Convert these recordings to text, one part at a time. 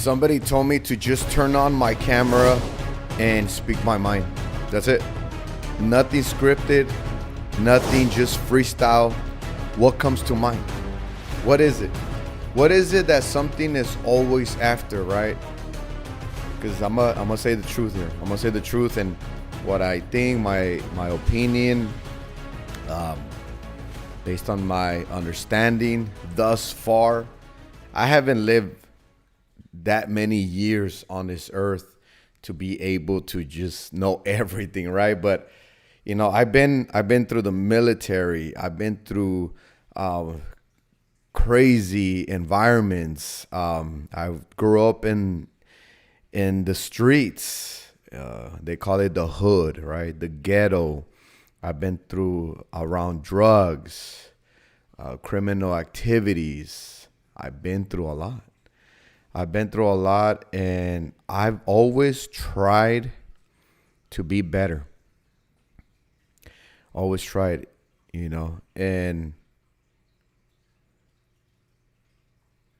Somebody told me to just turn on my camera and speak my mind. That's it. Nothing scripted, nothing, just freestyle. What comes to mind? What is it? What is it that something is always after, right? Because I'm gonna say the truth here. I'm gonna say the truth and what I think, my opinion, based on my understanding thus far. I haven't lived that many years on this earth to be able to just know everything, right? But you know, I've been through the military. I've been through crazy environments. I grew up in the streets. They call it the hood, right? The ghetto. I've been through around drugs, criminal activities. I've been through a lot. And I've always tried to be better. Always tried, you know, and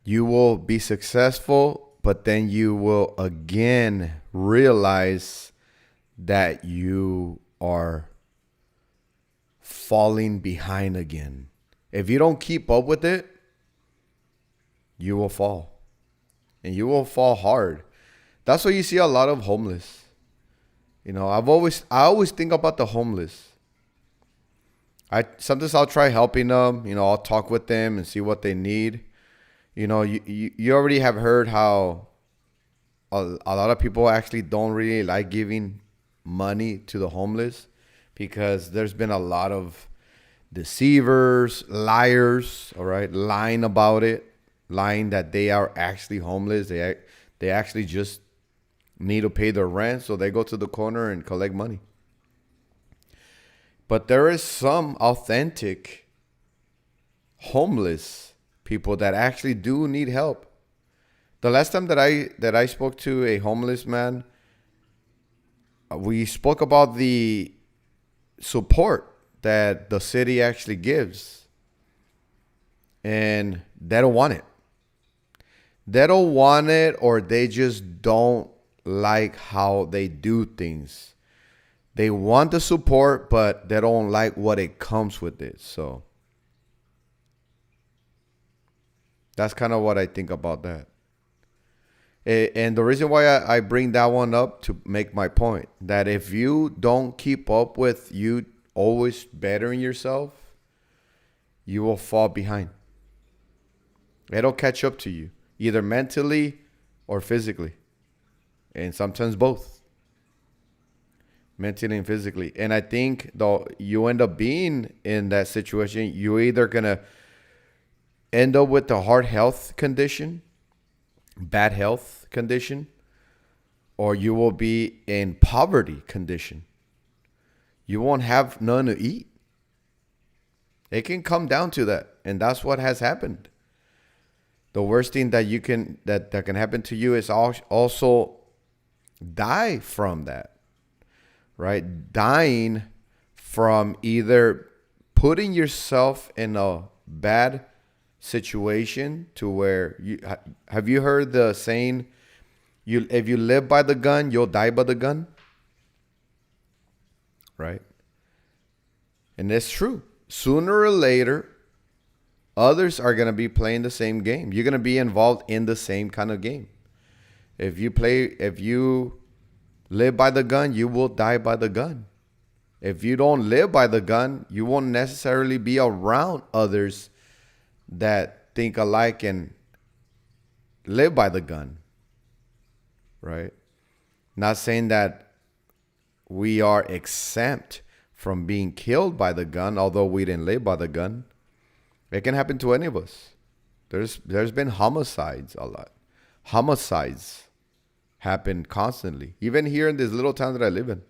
you will be successful, but then you will again realize that you are falling behind again. If you don't keep up with it, you will fall. And you will fall hard. That's why you see a lot of homeless. You know, I always think about the homeless. Sometimes I'll try helping them. You know, I'll talk with them and see what they need. You know, you already have heard how a lot of people actually don't really like giving money to the homeless because there's been a lot of deceivers, liars, all right, lying about it. Lying that they are actually homeless. They actually just need to pay their rent, so they go to the corner and collect money. But there is some authentic homeless people that actually do need help. The last time that I spoke to a homeless man, we spoke about the support that the city actually gives, and they don't want it. They don't want it, or they just don't like how they do things. They want the support, but they don't like what it comes with it. So that's kind of what I think about that. And the reason why I bring that one up to make my point, that if you don't keep up with you always bettering yourself, you will fall behind. It'll catch up to you. Either mentally or physically. And sometimes both. Mentally and physically. And I think though you end up being in that situation, you're either going to end up with a hard health condition, bad health condition, or you will be in poverty condition. You won't have none to eat. It can come down to that. And that's what has happened. The worst thing that that can happen to you is also die from that, right? Dying from either putting yourself in a bad situation to where have you heard the saying, if you live by the gun, you'll die by the gun, right? And it's true. Sooner or later, others are going to be playing the same game. You're going to be involved in the same kind of game. If you live by the gun, you will die by the gun. If you don't live by the gun, you won't necessarily be around others that think alike and live by the gun, right? Not saying that we are exempt from being killed by the gun, although we didn't live by the gun. It can happen to any of us. There's been homicides a lot. Homicides happen constantly. Even here in this little town that I live in.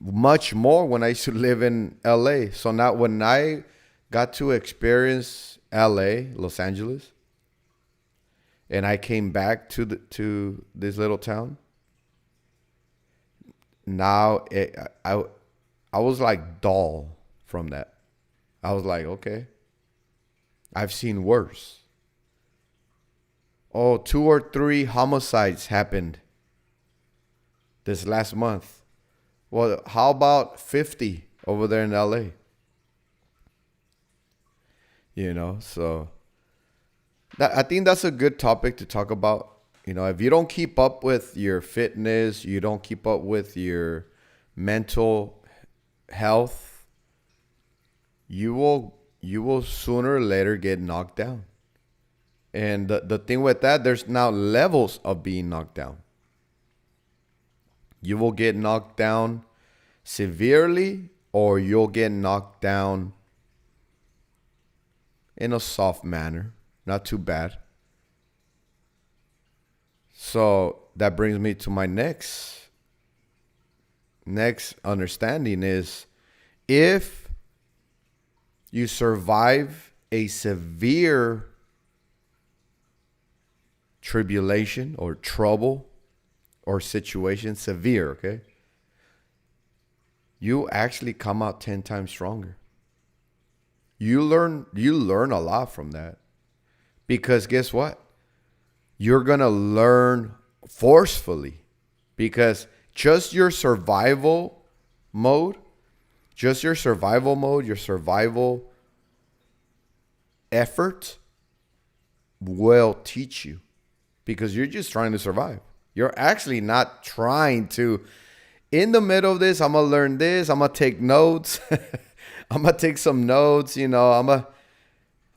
Much more when I used to live in LA. So now when I got to experience LA, Los Angeles, and I came back to this little town, now I was like dull from that. I was like, okay, I've seen worse. oh, 2 or 3 homicides happened this last month. Well, how about 50 over there in LA? You know, so I think that's a good topic to talk about. You know, if you don't keep up with your fitness, you don't keep up with your mental health, you will sooner or later get knocked down. And the thing with that, there's now levels of being knocked down. You will get knocked down severely, or you'll get knocked down in a soft manner. Not too bad. So that brings me to my next understanding is, if you survive a severe tribulation or trouble or situation, severe, okay, you actually come out 10 times stronger. You learn a lot from that, because guess what? You're going to learn forcefully, because just your survival mode, your survival effort will teach you, because you're just trying to survive. You're actually not trying to, in the middle of this, I'm going to learn this. I'm going to take notes. I'm going to take some notes. You know, I'm going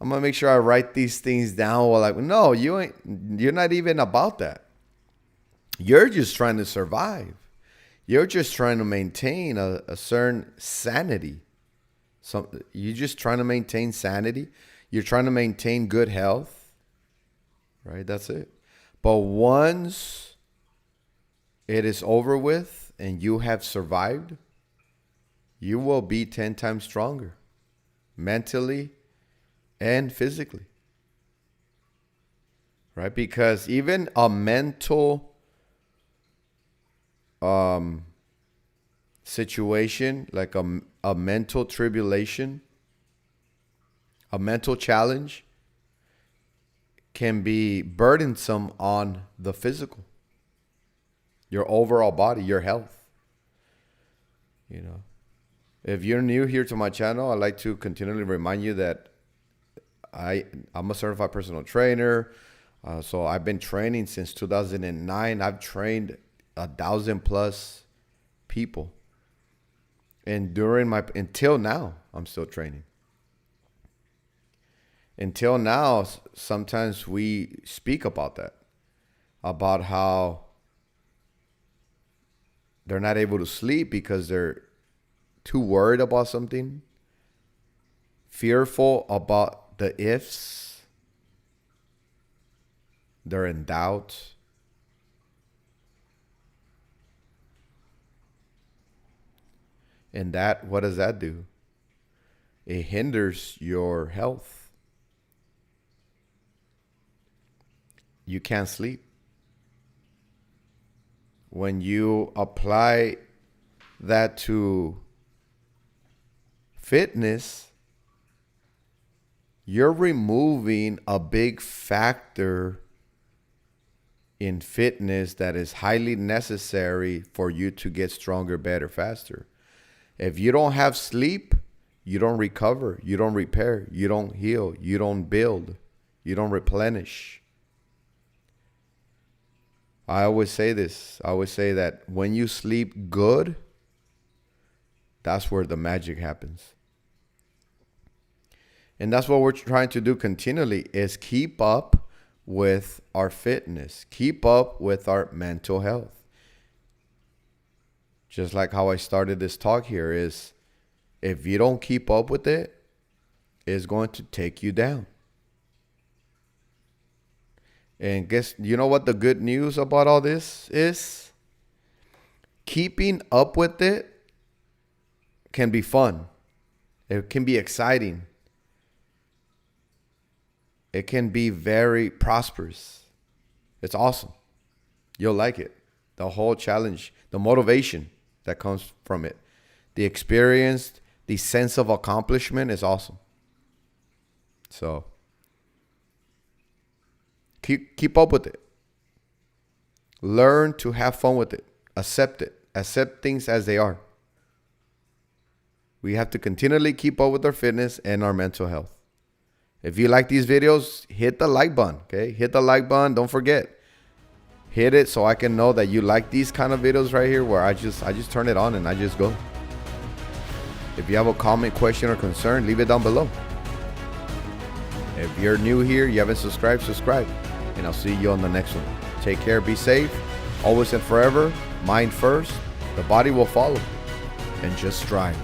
to make sure I write these things down. Well, like, no, you're not even about that. You're just trying to survive. You're just trying to maintain a certain sanity. You're just trying to maintain sanity. You're trying to maintain good health. Right? That's it. But once it is over with and you have survived, you will be 10 times stronger, mentally and physically. Right? Because even a mental situation, like a mental tribulation, a mental challenge, can be burdensome on the physical, your overall body, your health. You know, if you're new here to my channel, I'd like to continually remind you that I'm a certified personal trainer. So I've been training since 2009. I've trained 1,000+ people. And until now, I'm still training. Until now, sometimes we speak about that, about how they're not able to sleep because they're too worried about something, fearful about the ifs, they're in doubt. And that, what does that do? It hinders your health. You can't sleep. When you apply that to fitness, you're removing a big factor in fitness that is highly necessary for you to get stronger, better, faster. If you don't have sleep, you don't recover, you don't repair, you don't heal, you don't build, you don't replenish. I always say this. I always say that when you sleep good, that's where the magic happens. And that's what we're trying to do continually, is keep up with our fitness, keep up with our mental health. Just like how I started this talk here, is if you don't keep up with it, it's going to take you down. And you know what the good news about all this is? Keeping up with it can be fun. It can be exciting. It can be very prosperous. It's awesome. You'll like it. The whole challenge, the motivation that comes from it, the experience, the sense of accomplishment is awesome. So Keep up with it. Learn to have fun with it. Accept it. Accept things as they are. We have to continually keep up with our fitness and our mental health. If you like these videos, hit the like button, okay? Hit the like button. Don't forget. Hit it so I can know that you like these kind of videos right here where I just turn it on and I just go. If you have a comment, question, or concern, leave it down below. If you're new here, you haven't subscribed, subscribe. And I'll see you on the next one. Take care, be safe, always and forever. Mind first, the body will follow. And just strive.